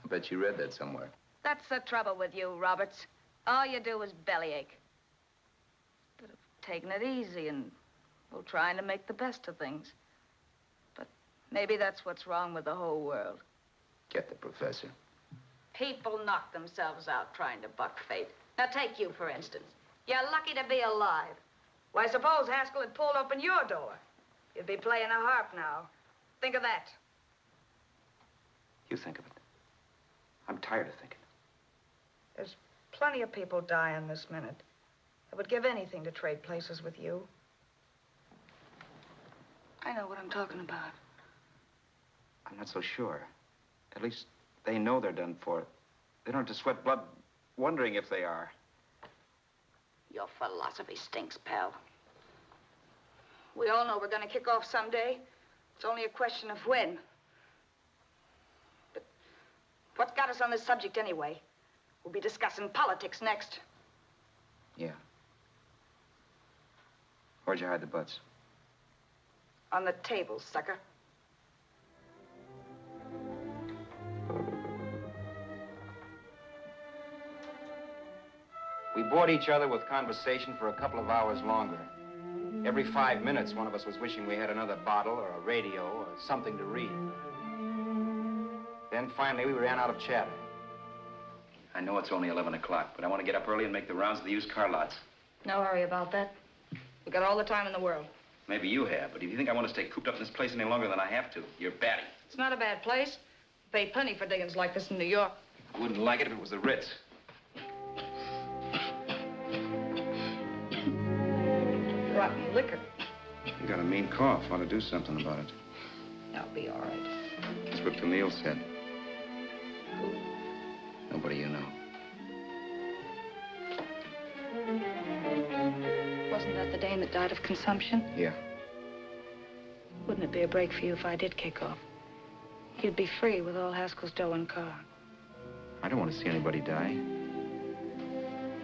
I bet you read that somewhere. That's the trouble with you, Roberts. All you do is bellyache. But of taking it easy and, well, trying to make the best of things. But maybe that's what's wrong with the whole world. Get the professor. People knock themselves out trying to buck fate. Now, take you, for instance. You're lucky to be alive. Why, suppose Haskell had pulled open your door. You'd be playing a harp now. Think of that. You think of it. I'm tired of thinking. There's plenty of people dying this minute. I would give anything to trade places with you. I know what I'm talking about. I'm not so sure. At least they know they're done for. They don't have to sweat blood wondering if they are. Your philosophy stinks, pal. We all know we're gonna kick off someday. It's only a question of when. But what's got us on this subject anyway? We'll be discussing politics next. Yeah. Where'd you hide the butts? On the table, sucker. We bored each other with conversation for a couple of hours longer. Every 5 minutes, one of us was wishing we had another bottle or a radio or something to read. Then finally, we ran out of chatter. I know it's only 11 o'clock, but I want to get up early and make the rounds of the used car lots. No hurry about that. We got all the time in the world. Maybe you have, but if you think I want to stay cooped up in this place any longer than I have to, you're batty. It's not a bad place. Pay plenty for diggings like this in New York. I wouldn't like it if it was the Ritz. Rotten liquor. You got a mean cough. Ought to do something about it. I'll be all right. That's what Camille said. Who? Nobody you know. Wasn't that the dame that died of consumption? Yeah. Wouldn't it be a break for you if I did kick off? You'd be free with all Haskell's dough and car. I don't want to see anybody die.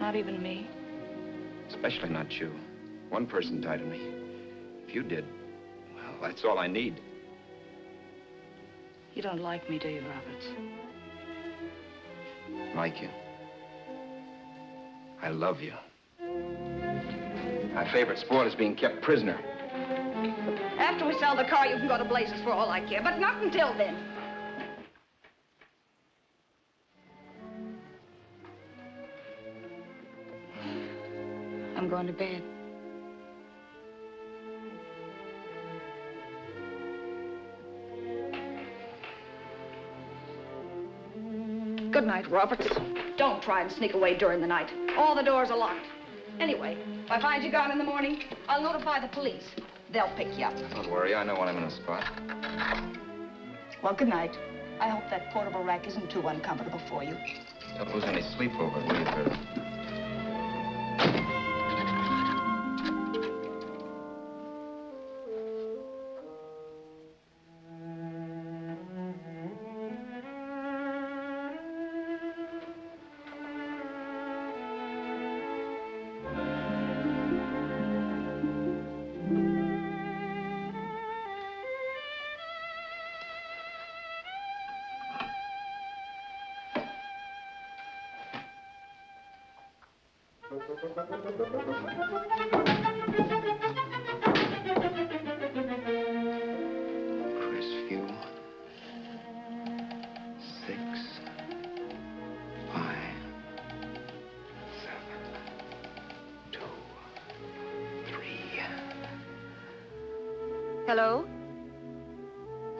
Not even me. Especially not you. One person died of me. If you did, well, that's all I need. You don't like me, do you, Roberts? Like you. I love you. My favorite sport is being kept prisoner. After we sell the car, you can go to blazes for all I care, but not until then. I'm going to bed. Good night, Roberts. Don't try and sneak away during the night. All the doors are locked. Anyway, if I find you gone in the morning, I'll notify the police. They'll pick you up. Don't worry, I know when I'm in a spot. Well, good night. I hope that portable rack isn't too uncomfortable for you. Don't lose any sleep over it, will you, Vera? Crestview. 6, 5, 7, 2, 3. Hello?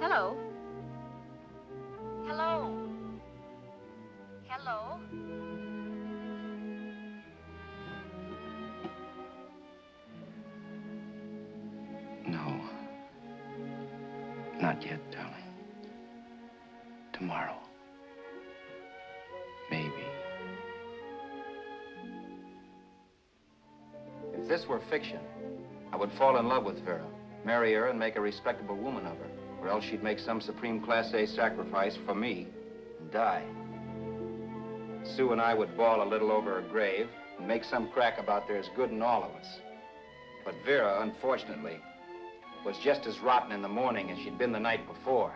Hello? Hello? Hello? No. Not yet, darling. Tomorrow. Maybe. If this were fiction, I would fall in love with Vera, marry her and make a respectable woman of her, or else she'd make some supreme Class A sacrifice for me and die. Sue and I would bawl a little over her grave and make some crack about there's good in all of us. But Vera, unfortunately, was just as rotten in the morning as she'd been the night before.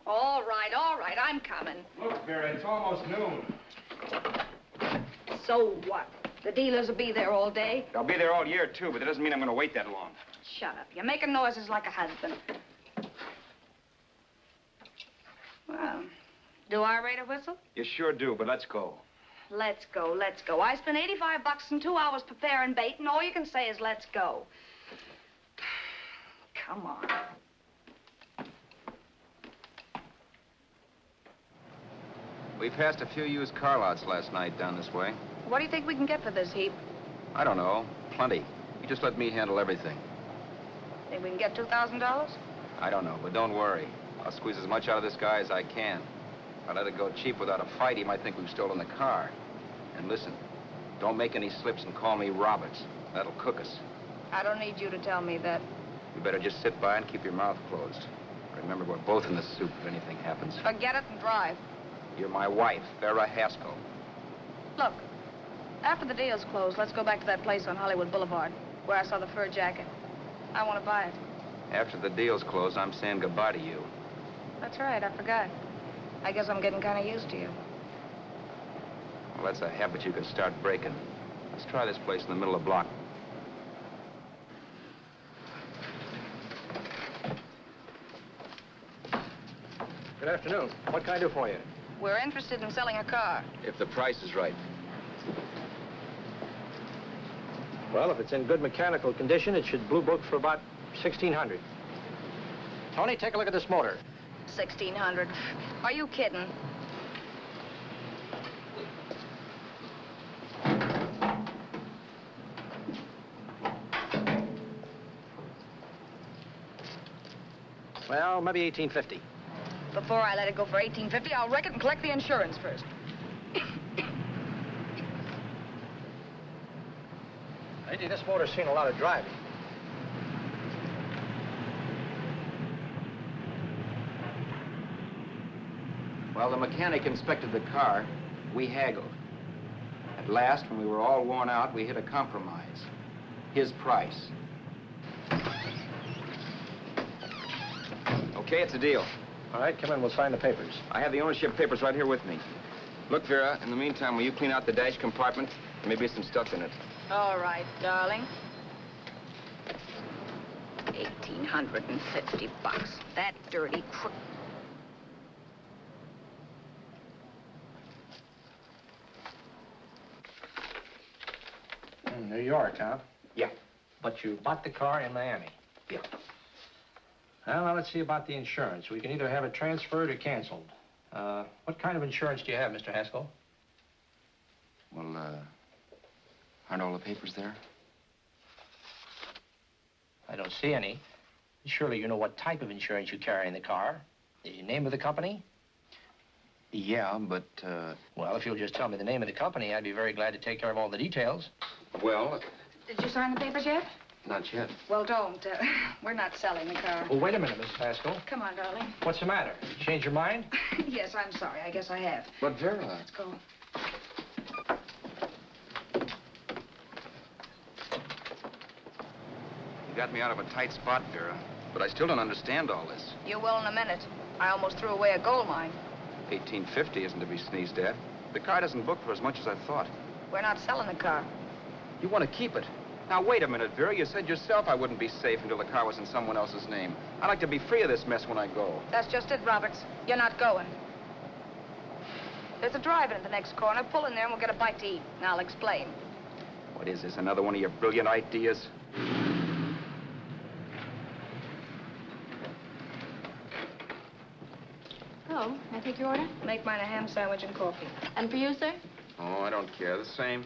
All right, I'm coming. Look, Vera, it's almost noon. So what? The dealers will be there all day? I'll be there all year, too, but that doesn't mean I'm going to wait that long. Shut up. You're making noises like a husband. Well, do I rate a whistle? You sure do, but let's go. Let's go, let's go. I spent $85 and 2 hours preparing bait, and all you can say is let's go. Come on. We passed a few used car lots last night down this way. What do you think we can get for this heap? I don't know. Plenty. You just let me handle everything. Think we can get $2,000? I don't know, but don't worry. I'll squeeze as much out of this guy as I can. If I let it go cheap without a fight, he might think we've stolen the car. And listen, don't make any slips and call me Roberts. That'll cook us. I don't need you to tell me that. You better just sit by and keep your mouth closed. Remember, we're both in the soup if anything happens. Forget it and drive. You're my wife, Vera Haskell. Look, after the deal's closed, let's go back to that place on Hollywood Boulevard where I saw the fur jacket. I want to buy it. After the deal's closed, I'm saying goodbye to you. That's right, I forgot. I guess I'm getting kind of used to you. Well, that's a habit you can start breaking. Let's try this place in the middle of the block. Good afternoon. What can I do for you? We're interested in selling a car. If the price is right. Well, if it's in good mechanical condition, it should blue book for about $1,600. Tony, take a look at this motor. $1,600. Are you kidding? Well, maybe $1,850. Before I let it go for $1,850, I'll wreck it and collect the insurance first. Lady, this motor's seen a lot of driving. Well, the mechanic inspected the car. We haggled. At last, when we were all worn out, we hit a compromise. His price. Okay, it's a deal. All right, come in. We'll sign the papers. I have the ownership papers right here with me. Look, Vera, in the meantime, will you clean out the dash compartment? There may be some stuff in it. All right, darling. 1,850 bucks. That dirty crook. New York, huh? Yeah. But you bought the car in Miami. Yeah. Well, now let's see about the insurance. We can either have it transferred or canceled. What kind of insurance do you have, Mr. Haskell? Well, aren't all the papers there? I don't see any. Surely you know what type of insurance you carry in the car. The name of the company? Yeah, but, Well, if you'll just tell me the name of the company, I'd be very glad to take care of all the details. well, Did you sign the papers yet? not yet. Well, don't. We're not selling the car. Oh, wait a minute, Miss Haskell. Come on, darling. What's the matter? You changed your mind? Yes, I'm sorry. I guess I have. But, Vera... Let's go. You got me out of a tight spot, Vera. But I still don't understand all this. You will in a minute. I almost threw away a gold mine. 1850 isn't to be sneezed at. The car doesn't book for as much as I thought. We're not selling the car. You want to keep it. Now, wait a minute, Vera. You said yourself I wouldn't be safe until the car was in someone else's name. I'd like to be free of this mess when I go. That's just it, Roberts. You're not going. There's a drive-in at the next corner. Pull in there and we'll get a bite to eat. And I'll explain. What is this, another one of your brilliant ideas? Oh, may I take your order? Make mine a ham sandwich and coffee. And for you, sir? Oh, I don't care. The same.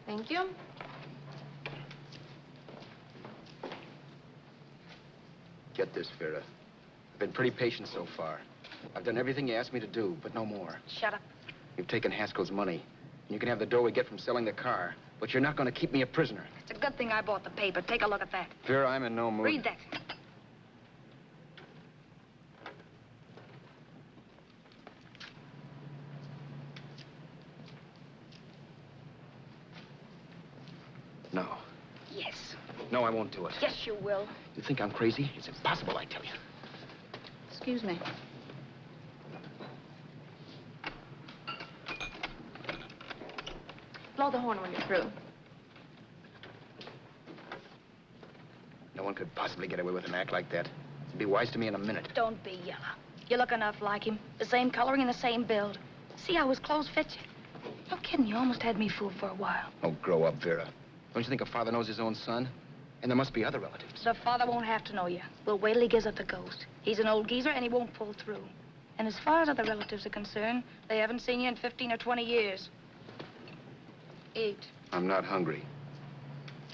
Thank you. Get this, Vera. I've been pretty patient so far. I've done everything you asked me to do, but no more. Shut up. You've taken Haskell's money. And you can have the dough we get from selling the car. But you're not going to keep me a prisoner. It's a good thing I bought the paper. Take a look at that. Vera, I'm in no mood. Read that. No. Yes. No, I won't do it. Yes, you will. You think I'm crazy? It's impossible, I tell you. Excuse me. Blow the horn when you're through. No one could possibly get away with an act like that. It'd be wise to me in a minute. Don't be yellow. You look enough like him. The same coloring and the same build. See how his clothes fit you? No kidding, you almost had me fooled for a while. Oh, grow up, Vera. Don't you think a father knows his own son? And there must be other relatives. The father won't have to know you. We'll wait till he gives up the ghost. He's an old geezer and he won't pull through. And as far as other relatives are concerned, they haven't seen you in 15 or 20 years. Eat. I'm not hungry.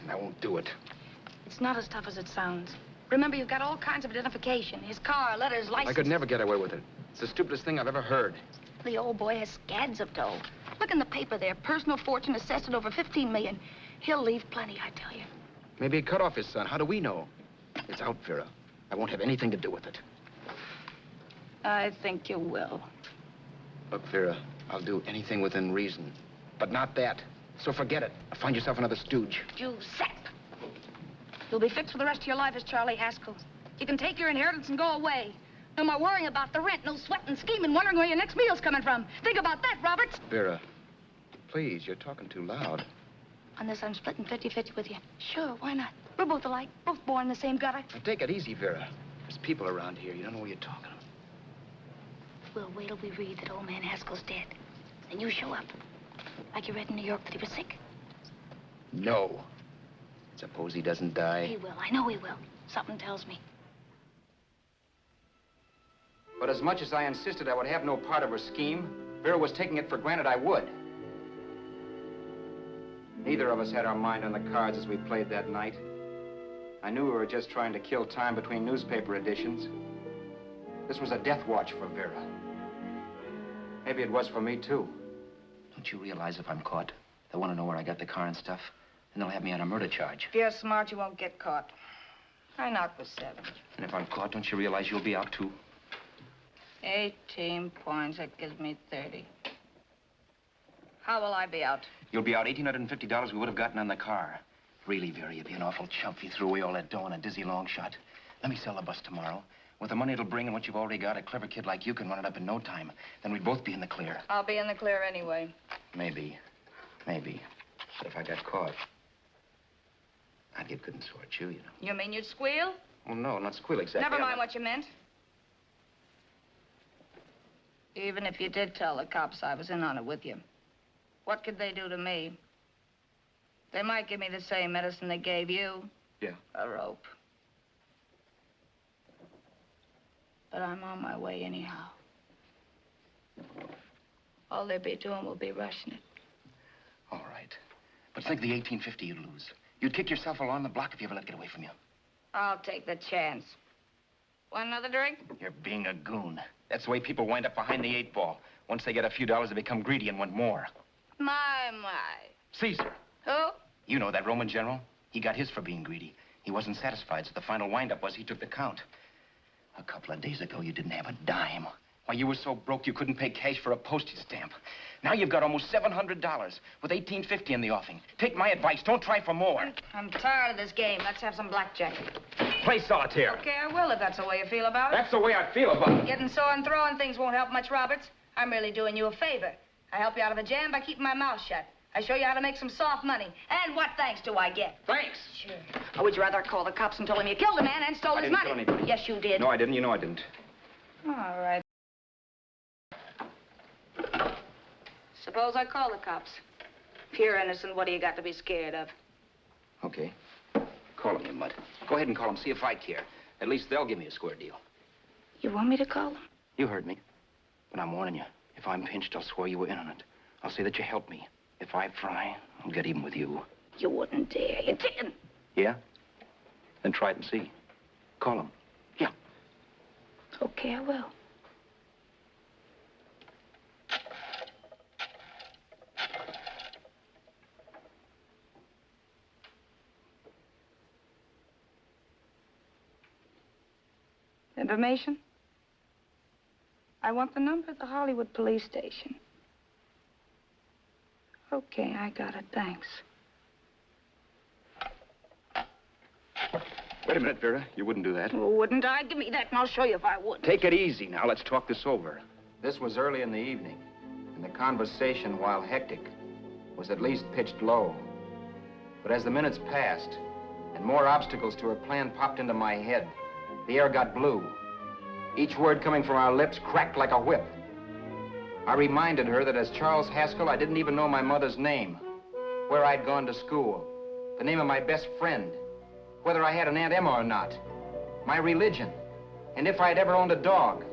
And I won't do it. It's not as tough as it sounds. Remember, you've got all kinds of identification. His car, letters, license. I could never get away with it. It's the stupidest thing I've ever heard. The old boy has scads of dough. Look in the paper there. Personal fortune assessed at over 15 million. He'll leave plenty, I tell you. Maybe he cut off his son. How do we know? It's out, Vera. I won't have anything to do with it. I think you will. Look, Vera, I'll do anything within reason. But not that. So forget it. Find yourself another stooge. You sap. You'll be fixed for the rest of your life as Charlie Haskell. You can take your inheritance and go away. No more worrying about the rent, no sweating, scheming, wondering where your next meal's coming from. Think about that, Roberts. Vera, please, you're talking too loud. On this, I'm splitting 50-50 with you. Sure, why not? We're both alike, both born in the same gutter. Now, take it easy, Vera. There's people around here. You don't know what you're talking about. We'll wait till we read that old man Haskell's dead. Then you show up. Like you read in New York that he was sick. No. Suppose he doesn't die. He will. I know he will. Something tells me. But as much as I insisted I would have no part of her scheme, Vera was taking it for granted I would. Neither of us had our mind on the cards as we played that night. I knew we were just trying to kill time between newspaper editions. This was a death watch for Vera. Maybe it was for me, too. Don't you realize if I'm caught, they'll want to know where I got the car and stuff, and they'll have me on a murder charge. If you're smart, you won't get caught. I knocked for 7. And if I'm caught, don't you realize you'll be out, too? 18 points, that gives me 30. How will I be out? You'll be out $1,850 we would have gotten on the car. Really, Vera, you'd be an awful chump if you threw away all that dough on a dizzy long shot. Let me sell the bus tomorrow. With the money it'll bring and what you've already got, a clever kid like you can run it up in no time. Then we'd both be in the clear. I'll be in the clear anyway. Maybe. Maybe. But if I got caught, I'd get good and sore at you, you know. You mean you'd squeal? Well, no, not squeal exactly. Never mind what you meant. Even if you did tell the cops I was in on it with you, what could they do to me? They might give me the same medicine they gave you. Yeah. A rope. But I'm on my way anyhow. All they'll be doing will be rushing it. All right. But think of the 1850 you'd lose. You'd kick yourself along the block if you ever let it get away from you. I'll take the chance. Want another drink? You're being a goon. That's the way people wind up behind the 8 ball. Once they get a few dollars, they become greedy and want more. My. Caesar. Who? You know that Roman general? He got his for being greedy. He wasn't satisfied, so the final wind-up was he took the count. A couple of days ago, you didn't have a dime. Why, you were so broke you couldn't pay cash for a postage stamp. Now you've got almost $700 with $1,850 in the offing. Take my advice. Don't try for more. I'm tired of this game. Let's have some blackjack. Play solitaire. Okay, I will if that's the way you feel about it. That's the way I feel about it. Getting sore and throwing things won't help much, Roberts. I'm really doing you a favor. I help you out of a jam by keeping my mouth shut. I show you how to make some soft money. And what thanks do I get? Thanks. Sure. Or would you rather call the cops and told him you killed a man and stole his money? I didn't kill anybody. Yes, you did. No, I didn't. You know I didn't. All right. Suppose I call the cops. If you're innocent, what do you got to be scared of? Okay. Call him, you mutt. Go ahead and call him. See if I care. At least they'll give me a square deal. You want me to call them? You heard me. But I'm warning you. If I'm pinched, I'll swear you were in on it. I'll say that you helped me. If I fry, I'll get even with you. You wouldn't dare. You're ticking. Yeah? Then try it and see. Call him. Yeah. Okay, I will. Information? I want the number of the Hollywood police station. Okay, I got it. Thanks. Wait a minute, Vera. You wouldn't do that. Well, wouldn't I? Give me that and I'll show you if I would. Take it easy now. Let's talk this over. This was early in the evening, and the conversation, while hectic, was at least pitched low. But as the minutes passed, and more obstacles to her plan popped into my head, the air got blue. Each word coming from our lips cracked like a whip. I reminded her that as Charles Haskell, I didn't even know my mother's name, where I'd gone to school, the name of my best friend, whether I had an Aunt Emma or not, my religion, and if I'd ever owned a dog.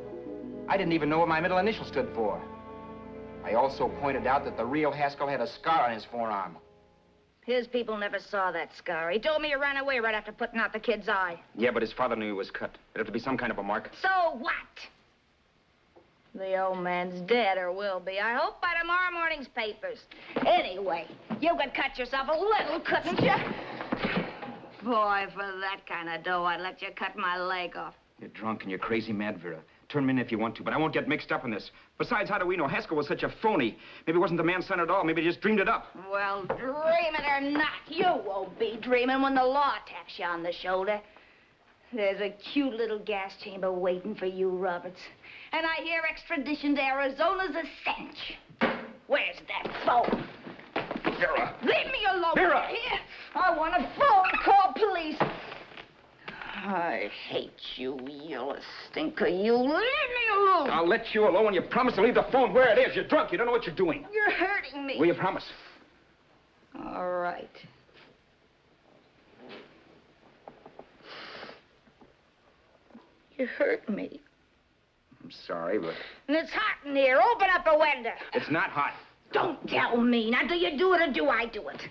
I didn't even know what my middle initial stood for. I also pointed out that the real Haskell had a scar on his forearm. His people never saw that scar. He told me he ran away right after putting out the kid's eye. Yeah, but his father knew he was cut. It'd have to be some kind of a mark. So what? The old man's dead, or will be. I hope by tomorrow morning's papers. Anyway, you could cut yourself a little, couldn't you? Boy, for that kind of dough, I'd let you cut my leg off. You're drunk and you're crazy mad, Vera. Turn me in if you want to, but I won't get mixed up in this. Besides, how do we know? Haskell was such a phony. Maybe he wasn't the man's son at all. Maybe he just dreamed it up. Well, dream it or not, you won't be dreaming when the law taps you on the shoulder. There's a cute little gas chamber waiting for you, Roberts. And I hear extradition to Arizona's a cinch. Where's that phone? Vera! Leave me alone. Vera! Here. I want a phone. Call police. I hate you, yellow stinker. You leave me alone. I'll let you alone when you promise to leave the phone where it is. You're drunk. You don't know what you're doing. You're hurting me. Will you promise? All right. You hurt me. I'm sorry, but And it's hot in here. Open up a window. it's not hot. Don't tell me. Now, do you do it or do I do it?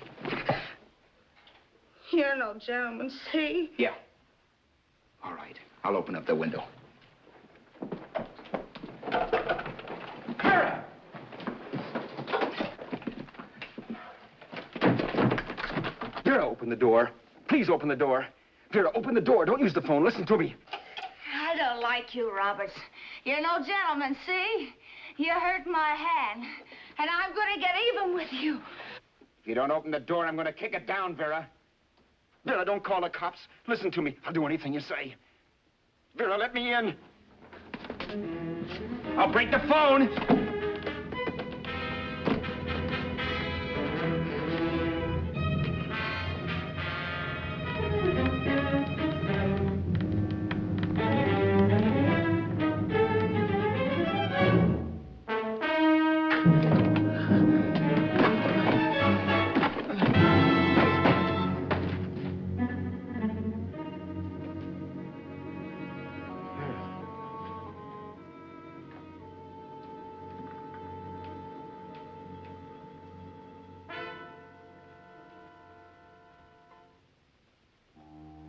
You're no gentleman, see? Yeah. All right. I'll open up the window. Vera! Vera, open the door. Please open the door. Vera, open the door. Don't use the phone. Listen to me. I don't like you, Roberts. You're no gentleman, see? You hurt my hand, and I'm going to get even with you. If you don't open the door, I'm going to kick it down, Vera. Vera, don't call the cops. Listen to me. I'll do anything you say. Vera, let me in. I'll break the phone.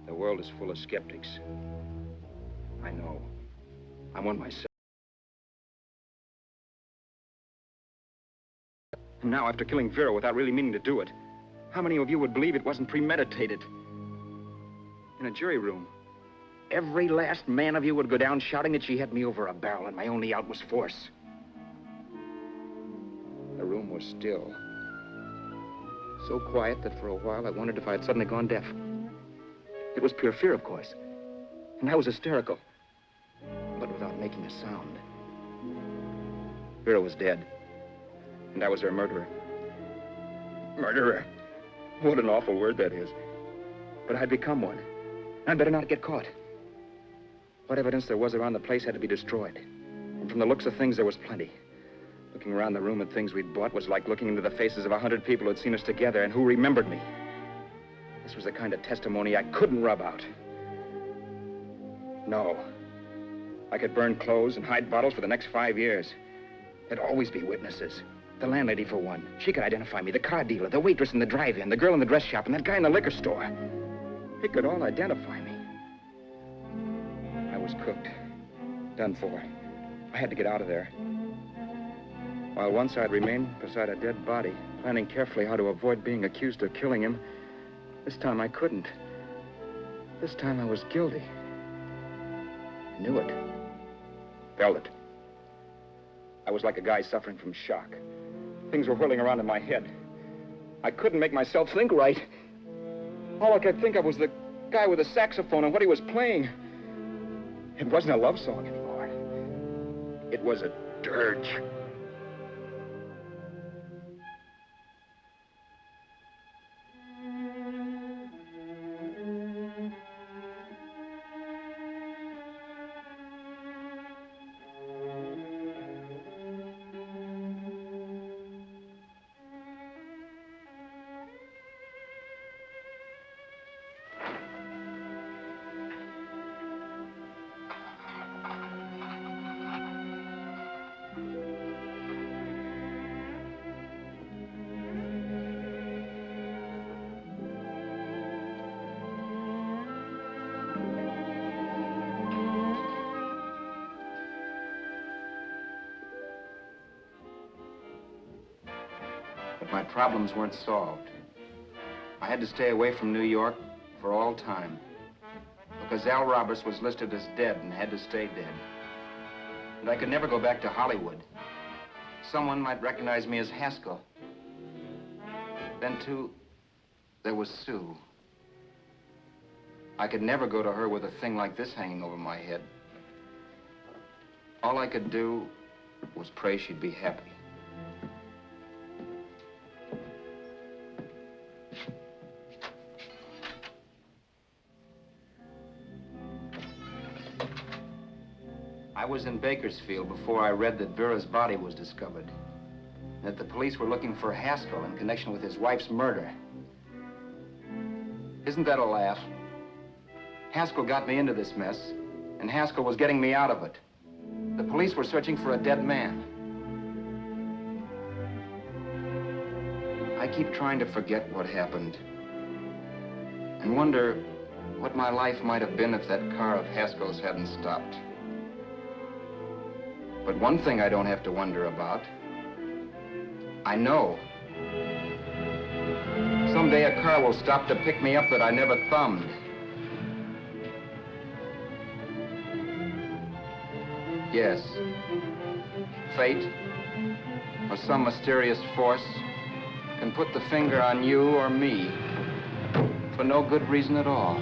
The world is full of skeptics. I know. I'm one myself. And now, after killing Vera without really meaning to do it, how many of you would believe it wasn't premeditated? In a jury room, every last man of you would go down shouting that she had me over a barrel and my only out was force. The room was still. So quiet that for a while I wondered if I had suddenly gone deaf. It was pure fear, of course. And I was hysterical. But without making a sound. Vera was dead. And I was her murderer. Murderer. What an awful word that is. But I'd become one. I'd better not get caught. What evidence there was around the place had to be destroyed. And from the looks of things, there was plenty. Looking around the room at things we'd bought was like looking into the faces of 100 people who'd seen us together and who remembered me. This was the kind of testimony I couldn't rub out. No. I could burn clothes and hide bottles for the next 5 years. There'd always be witnesses. The landlady, for one. She could identify me. The car dealer, the waitress in the drive-in, the girl in the dress shop, and that guy in the liquor store. They could all identify me. I was cooked. Done for. I had to get out of there. While once I'd remain beside a dead body, planning carefully how to avoid being accused of killing him, this time I couldn't. This time I was guilty. Knew it. Felt it. I was like a guy suffering from shock. Things were whirling around in my head. I couldn't make myself think right. All I could think of was the guy with the saxophone and what he was playing. It wasn't a love song anymore. It was a dirge. But my problems weren't solved. I had to stay away from New York for all time. Because Al Roberts was listed as dead and had to stay dead. And I could never go back to Hollywood. Someone might recognize me as Haskell. Then, too, there was Sue. I could never go to her with a thing like this hanging over my head. All I could do was pray she'd be happy. I was in Bakersfield before I read that Vera's body was discovered. And that the police were looking for Haskell in connection with his wife's murder. Isn't that a laugh? Haskell got me into this mess, and Haskell was getting me out of it. The police were searching for a dead man. I keep trying to forget what happened and wonder what my life might have been if that car of Haskell's hadn't stopped. But one thing I don't have to wonder about. I know. Someday a car will stop to pick me up that I never thumbed. Yes. Fate, or some mysterious force, can put the finger on you or me for no good reason at all.